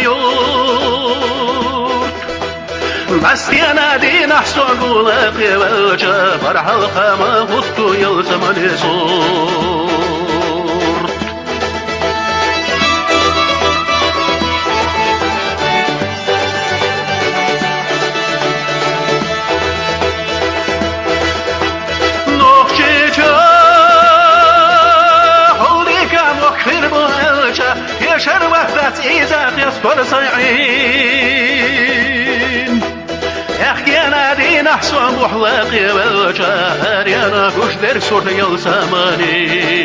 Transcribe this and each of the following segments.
يوت بستينا دي نحسن قولك والجا فرح الخما غطو يلزمني صور يشر وحدة إيزاق يسكر صيعين يحكينا دي نحسن بحلاقي والجهر يانا قشدر سور يلسمانين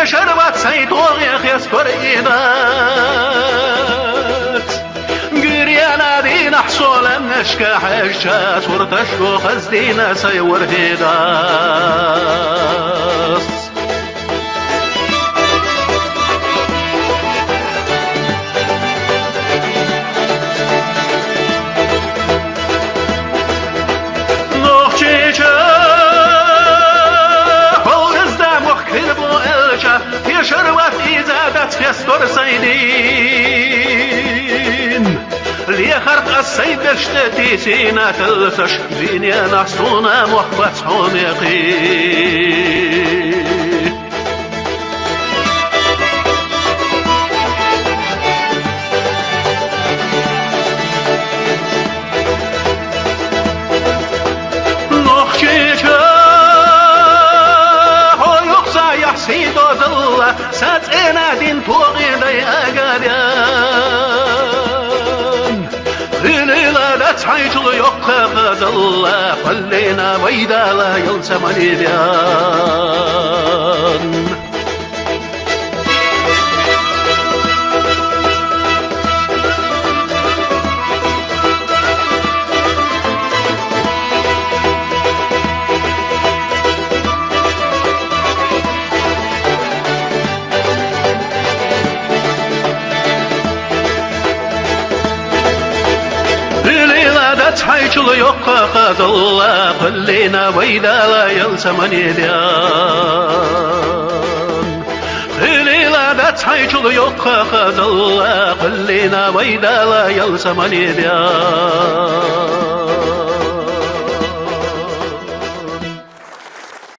شربت سيطوغ يسكر إيدات قريانا دي نحصول نشكا حجات ورتشكو خزدينا سيور هيداس شروت إزادت يستر سيدين ليخرق السيد اشتتي سينا تلسش دنيا نحصونا محبت حميقين ساتنا دين توغي دي أقادان ليلة لا تعيش ليقى قد الله خلينا ويدا لا يلزمني بيان حيشل يقى قد الله خلينا ويدا لا يلزمني بيان خلينا دات حيشل يقى قد الله خلينا ويدا لا يلزمني بيان